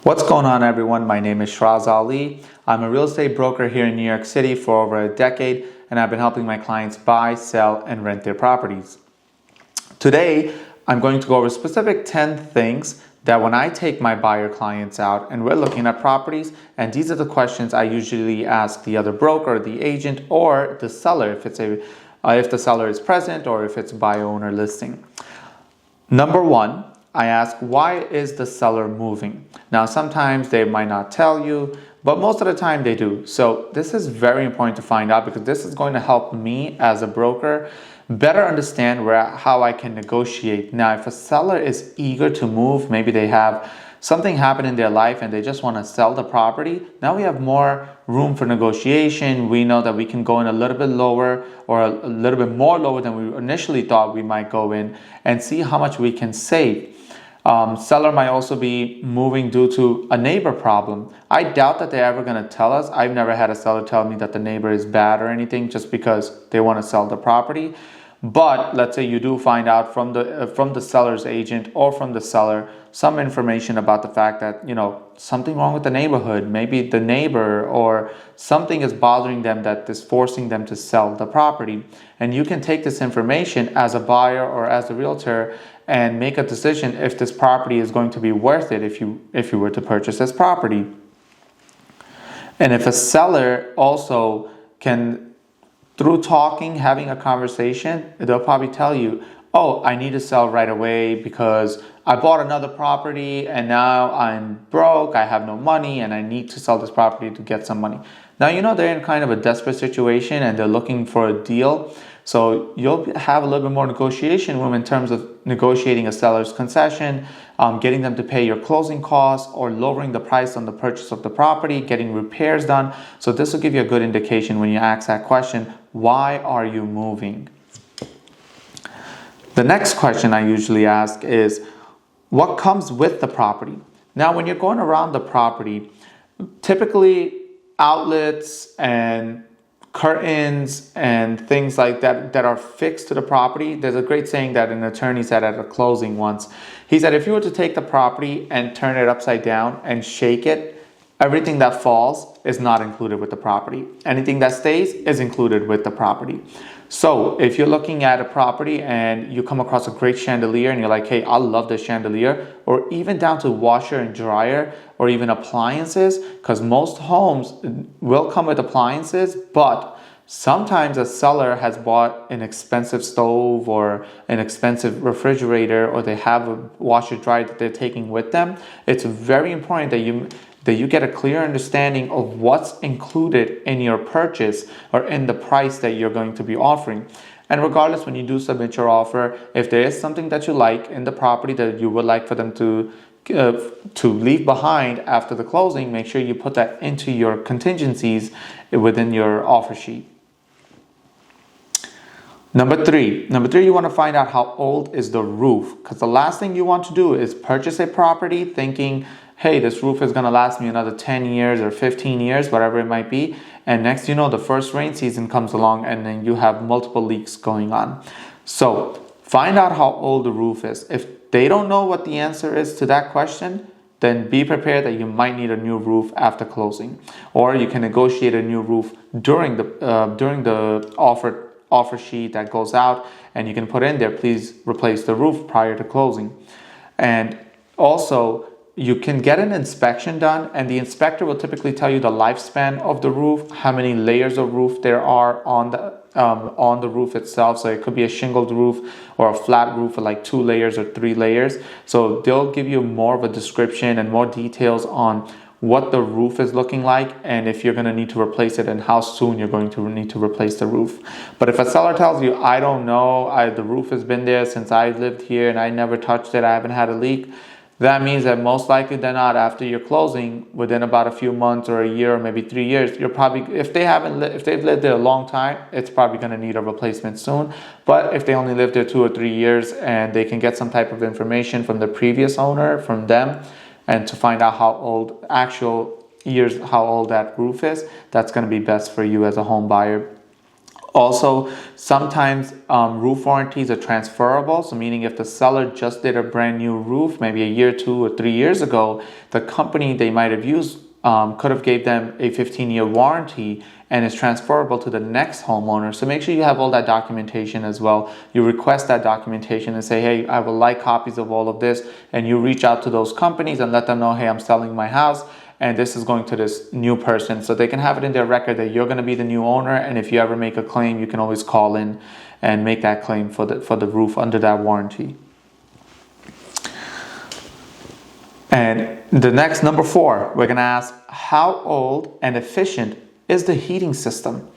What's going on, everyone? My name is Sheraz Ali. I'm a real estate broker here in New York City for over a decade, and I've been helping my clients buy, sell, and rent their properties. Today, I'm going to go over specific 10 things that when I take my buyer clients out and we're looking at properties, and these are the questions I usually ask the other broker, the agent, or the seller if the seller is present or if it's a buyer-owner listing. Number one, I ask, why is the seller moving? Now, sometimes they might not tell you, but most of the time they do. So this is very important to find out because this is going to help me as a broker better understand how I can negotiate. Now, if a seller is eager to move, maybe they have something happen in their life and they just want to sell the property, now we have more room for negotiation. We know that we can go in a little bit lower or a little bit more lower than we initially thought we might go in and see how much we can save. Seller might also be moving due to a neighbor problem. I doubt that they're ever going to tell us. I've never had a seller tell me that the neighbor is bad or anything just because they want to sell the property. But let's say you do find out from the seller's agent or from the seller some information about the fact that, something wrong with the neighborhood. Maybe the neighbor or something is bothering them that is forcing them to sell the property. And you can take this information as a buyer or as a realtor and make a decision if this property is going to be worth it if you were to purchase this property. And if a seller also can, through talking, having a conversation, they'll probably tell you, oh, I need to sell right away because I bought another property and now I'm broke, I have no money, and I need to sell this property to get some money. Now, they're in kind of a desperate situation and they're looking for a deal. So you'll have a little bit more negotiation room in terms of negotiating a seller's concession, getting them to pay your closing costs or lowering the price on the purchase of the property, getting repairs done. So this will give you a good indication when you ask that question, why are you moving? The next question I usually ask is, what comes with the property? Now, when you're going around the property, typically outlets and curtains and things like that are fixed to the property. There's a great saying that an attorney said at a closing once. He said, if you were to take the property and turn it upside down and shake it, everything that falls is not included with the property. Anything that stays is included with the property. So if you're looking at a property and you come across a great chandelier and you're like, hey, I love this chandelier, or even down to washer and dryer or even appliances, because most homes will come with appliances, but sometimes a seller has bought an expensive stove or an expensive refrigerator, or they have a washer dryer that they're taking with them. It's very important that you get a clear understanding of what's included in your purchase or in the price that you're going to be offering. And regardless, when you do submit your offer, if there is something that you like in the property that you would like for them to leave behind after the closing, make sure you put that into your contingencies within your offer sheet. Number three, you want to find out how old is the roof, because the last thing you want to do is purchase a property thinking, hey, this roof is going to last me another 10 years or 15 years, whatever it might be. And next, the first rain season comes along and then you have multiple leaks going on. So find out how old the roof is. If they don't know what the answer is to that question, then be prepared that you might need a new roof after closing. Or you can negotiate a new roof during the offer sheet that goes out, and you can put in there, please replace the roof prior to closing. And also, you can get an inspection done, and the inspector will typically tell you the lifespan of the roof, how many layers of roof there are on the roof itself. So it could be a shingled roof or a flat roof with like 2 layers or 3 layers. So they'll give you more of a description and more details on what the roof is looking like and if you're going to need to replace it and how soon you're going to need to replace the roof. But if a seller tells you, I don't know, the roof has been there since I lived here and I never touched it, I haven't had a leak, that means that most likely than not, after your closing, within about a few months or a year or maybe 3 years, you're probably, if they've lived there a long time, it's probably going to need a replacement soon. But if they only lived there 2 or 3 years and they can get some type of information from the previous owner, from them, and to find out how old that roof is, that's going to be best for you as a home buyer. Also, sometimes roof warranties are transferable. So meaning if the seller just did a brand new roof, maybe a year, 2 or 3 years ago, the company they might have used could have gave them a 15-year warranty and is transferable to the next homeowner. So make sure you have all that documentation as well. You request that documentation and say, hey, I would like copies of all of this. And you reach out to those companies and let them know, hey, I'm selling my house, and this is going to this new person, so they can have it in their record that you're going to be the new owner. And if you ever make a claim, you can always call in and make that claim for the roof under that warranty. And the next, number 4, we're going to ask, how old and efficient is the heating system?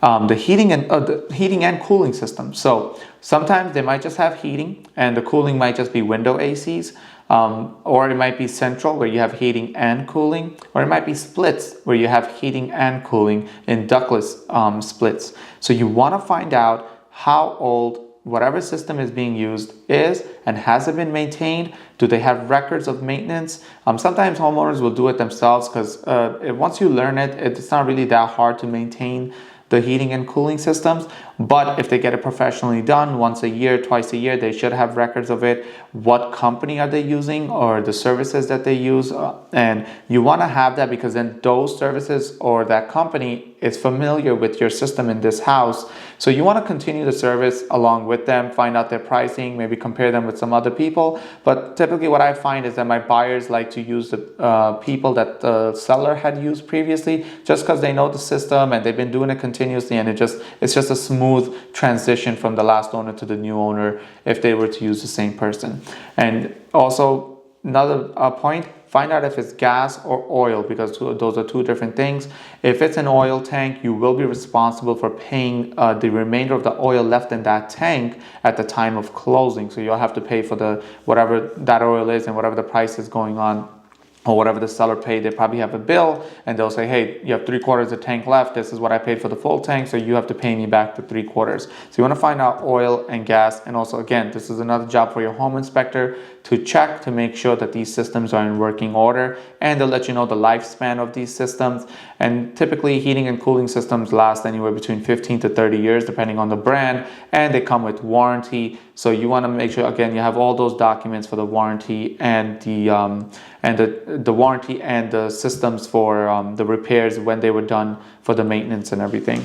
The heating and cooling system. So sometimes they might just have heating and the cooling might just be window ACs. Or it might be central where you have heating and cooling, or it might be splits where you have heating and cooling in ductless splits. So you want to find out how old whatever system is being used is, and has it been maintained? Do they have records of maintenance? Sometimes homeowners will do it themselves because once you learn it, it's not really that hard to maintain the heating and cooling systems. But if they get it professionally done once a year, twice a year, they should have records of it. What company are they using, or the services that they use? And you want to have that because then those services or that company is familiar with your system in this house. So you want to continue the service along with them, find out their pricing, maybe compare them with some other people. But typically what I find is that my buyers like to use the people that the seller had used previously, just because they know the system and they've been doing it continuously, and it's just a smooth transition from the last owner to the new owner if they were to use the same person. And also another point, find out if it's gas or oil, because those are two different things. If it's an oil tank, you will be responsible for paying the remainder of the oil left in that tank at the time of closing. So you'll have to pay for whatever that oil is and whatever the price is going on, or whatever the seller paid. They probably have a bill and they'll say, hey, you have 3/4 of tank left. This is what I paid for the full tank, so you have to pay me back the 3/4. So you want to find out oil and gas. And also, again, this is another job for your home inspector to check to make sure that these systems are in working order, and they'll let you know the lifespan of these systems. And typically heating and cooling systems last anywhere between 15 to 30 years depending on the brand, and they come with warranty. So you want to make sure, again, you have all those documents for the warranty and the warranty and the systems for the repairs when they were done for the maintenance and everything.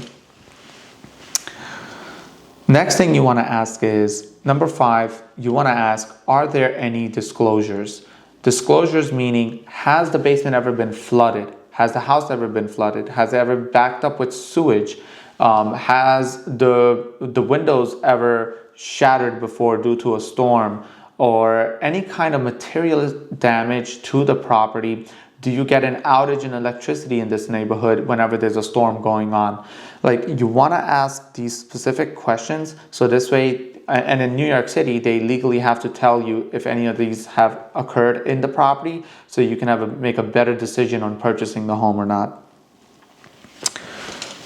Next thing you want to ask is, number 5, you want to ask, are there any disclosures? Disclosures meaning, has the basement ever been flooded? Has the house ever been flooded? Has it ever backed up with sewage? Has the windows ever shattered before due to a storm, or any kind of material damage to the property? Do you get an outage in electricity in this neighborhood whenever there's a storm going on? Like, you want to ask these specific questions, so this way, and in New York City, they legally have to tell you if any of these have occurred in the property, so you can make a better decision on purchasing the home or not.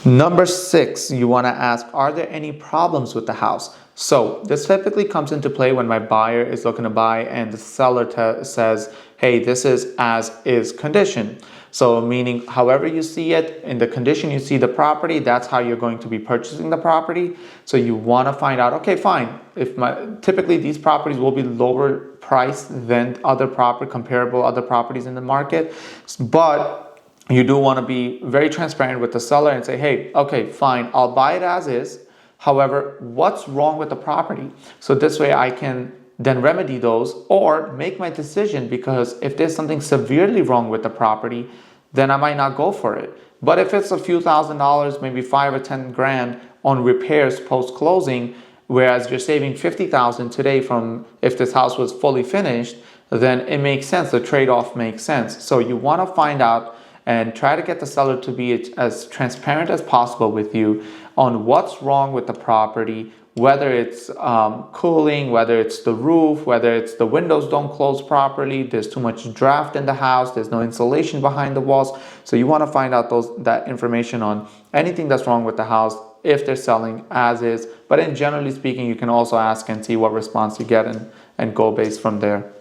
Number 6, you want to ask, are there any problems with the house? So this typically comes into play when my buyer is looking to buy and the seller says, hey, this is as is condition. So meaning, however you see it, in the condition you see the property, that's how you're going to be purchasing the property. So you want to find out, okay, fine. Typically these properties will be lower priced than comparable other properties in the market, but you do want to be very transparent with the seller and say, hey, okay, fine, I'll buy it as is. However, what's wrong with the property? So this way I can then remedy those or make my decision, because if there's something severely wrong with the property, then I might not go for it. But if it's a few $1,000s, maybe 5 or 10 grand on repairs post-closing, whereas you're saving $50,000 today from if this house was fully finished, then it makes sense. The trade-off makes sense. So you want to find out and try to get the seller to be as transparent as possible with you on what's wrong with the property, whether it's cooling, whether it's the roof, whether it's the windows don't close properly, there's too much draft in the house, there's no insulation behind the walls. So you want to find out that information on anything that's wrong with the house if they're selling as is. But in generally speaking, you can also ask and see what response you get and go based from there.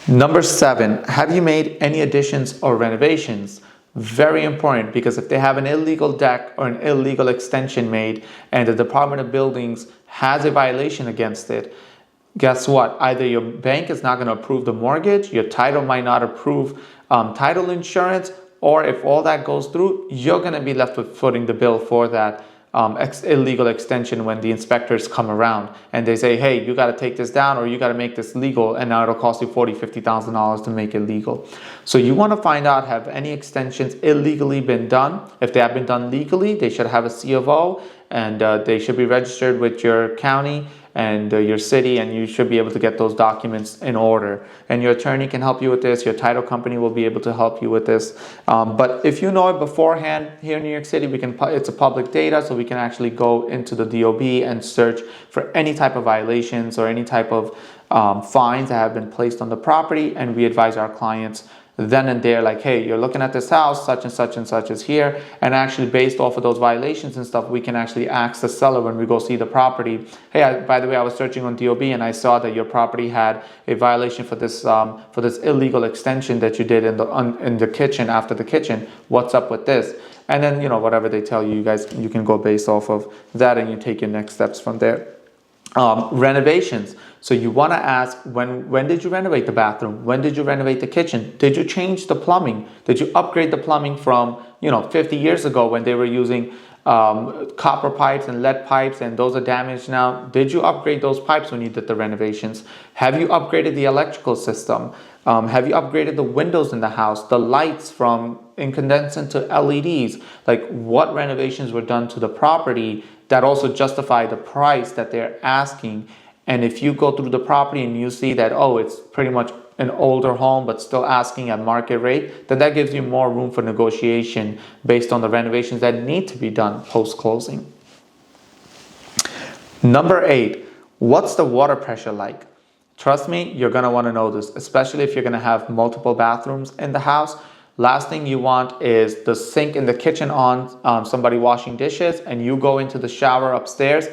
Number 7, have you made any additions or renovations? Very important, because if they have an illegal deck or an illegal extension made and the Department of Buildings has a violation against it, guess what? Either your bank is not going to approve the mortgage, your title might not approve title insurance, or if all that goes through, you're going to be left with footing the bill for that illegal extension when the inspectors come around and they say, hey, you got to take this down or you got to make this legal, and now it'll cost you $40,000-$50,000 to make it legal. So you want to find out, have any extensions illegally been done? If they have been done legally, they should have a C of O, and they should be registered with your county and your city, and you should be able to get those documents in order. And your attorney can help you with this. Your title company will be able to help you with this. But if you know it beforehand, here in New York City, it's a public data, so we can actually go into the DOB and search for any type of violations or any type of fines that have been placed on the property, and we advise our clients then and there, like, hey, you're looking at this house, such and such is here, and actually based off of those violations and stuff, we can actually ask the seller when we go see the property, hey, by the way, I was searching on DOB and I saw that your property had a violation for this illegal extension that you did in the kitchen, after the kitchen. What's up with this? And then, whatever they tell you, you can go based off of that, and you take your next steps from there. Renovations. So you want to ask, when did you renovate the bathroom? When did you renovate the kitchen? Did you change the plumbing? Did you upgrade the plumbing from 50 years ago when they were using copper pipes and lead pipes, and those are damaged now? Did you upgrade those pipes when you did the renovations? Have you upgraded the electrical system? Have you upgraded the windows in the house, the lights from incandescent to LEDs? Like, what renovations were done to the property that also justify the price that they're asking? And if you go through the property and you see that, oh, it's pretty much an older home but still asking at market rate, then that gives you more room for negotiation based on the renovations that need to be done post-closing. Number 8, what's the water pressure like? Trust me, you're going to want to know this, especially if you're going to have multiple bathrooms in the house. Last thing you want is the sink in the kitchen on, somebody washing dishes, and you go into the shower upstairs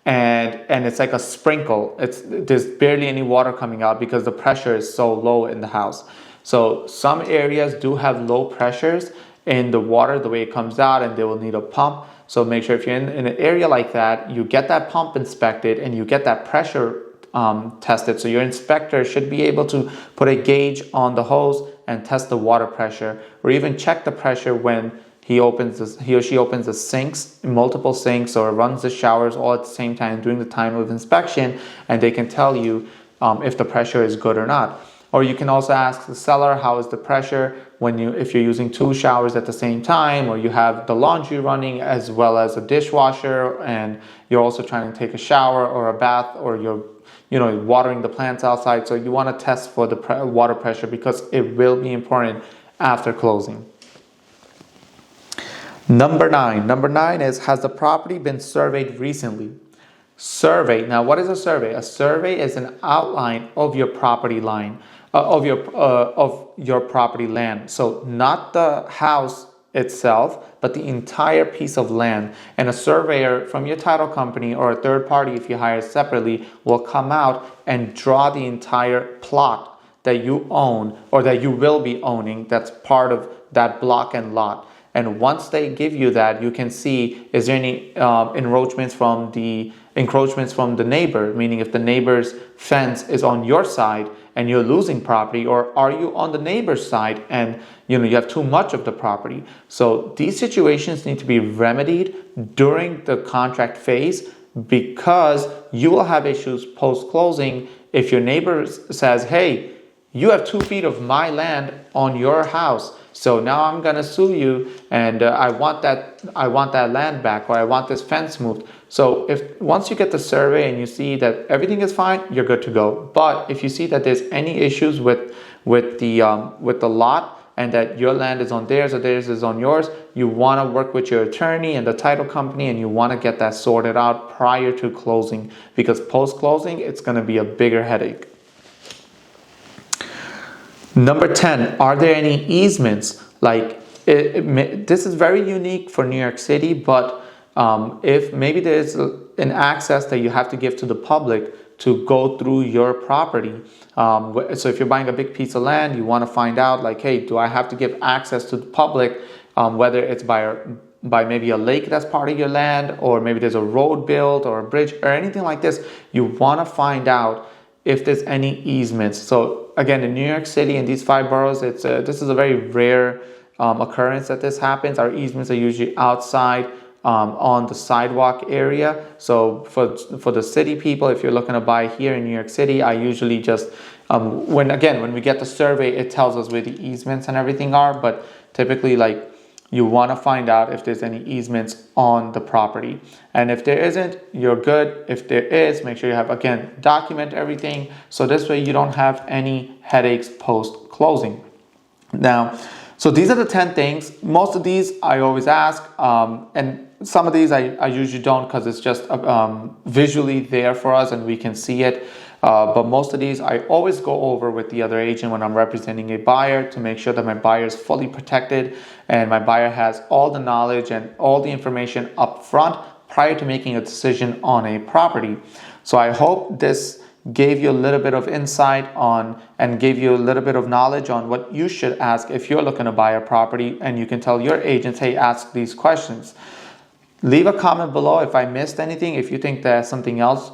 and it's like a sprinkle. There's barely any water coming out because the pressure is so low in the house. So some areas do have low pressures in the water, the way it comes out, and they will need a pump. So make sure if you're in an area like that, you get that pump inspected and you get that pressure tested. So your inspector should be able to put a gauge on the hose and test the water pressure, or even check the pressure when he or she opens the sinks, multiple sinks, or runs the showers all at the same time during the time of inspection, and they can tell you if the pressure is good or not. Or you can also ask the seller, how is the pressure if you're using 2 showers at the same time, or you have the laundry running as well as a dishwasher, and you're also trying to take a shower or a bath, or you're watering the plants outside. So you want to test for the water pressure, because it will be important after closing. Number 9 is, has the property been surveyed recently? Survey. Now, what is a survey? A survey is an outline of your property line, of your property land. So not the house itself, but the entire piece of land. And a surveyor from your title company or a third party, if you hire separately, will come out and draw the entire plot that you own or that you will be owning, that's part of that block and lot. And once they give you that, you can see, is there any encroachments from the neighbor, meaning if the neighbor's fence is on your side and you're losing property, or are you on the neighbor's side and you have too much of the property. So these situations need to be remedied during the contract phase, because you will have issues post-closing if your neighbor says, hey, you have 2 feet of my land on your house, so now I'm gonna sue you, and I want that land back, or I want this fence moved. So once you get the survey and you see that everything is fine, you're good to go. But if you see that there's any issues with the lot, and that your land is on theirs or theirs is on yours, you want to work with your attorney and the title company, and you want to get that sorted out prior to closing, because post-closing, it's going to be a bigger headache. Number 10, are there any easements? This is very unique for New York City, but if maybe there's an access that you have to give to the public to go through your property. So if you're buying a big piece of land, you want to find out like, hey, do I have to give access to the public, whether it's by maybe a lake that's part of your land, or maybe there's a road built or a bridge or anything like this. You want to find out if there's any easements. So again, in New York City, in these 5 boroughs, this is a very rare occurrence that this happens. Our easements are usually outside on the sidewalk area. So for the city people, if you're looking to buy here in New York City, I usually just when we get the survey, it tells us where the easements and everything are. But typically, like, you want to find out if there's any easements on the property. And if there isn't, you're good. If there is, make sure you have, again, document everything. So this way you don't have any headaches post closing. Now, so these are the 10 things. Most of these I always ask, and some of these I usually don't, because it's just visually there for us and we can see it. But most of these I always go over with the other agent when I'm representing a buyer, to make sure that my buyer is fully protected and my buyer has all the knowledge and all the information up front prior to making a decision on a property. So I hope this gave you a little bit of insight on and gave you a little bit of knowledge on what you should ask if you're looking to buy a property, and you can tell your agents, hey, ask these questions. Leave a comment below if I missed anything. If you think that something else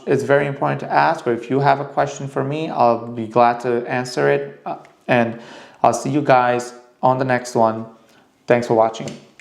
is very important to ask, or if you have a question for me, I'll be glad to answer it. And I'll see you guys on the next one. Thanks for watching.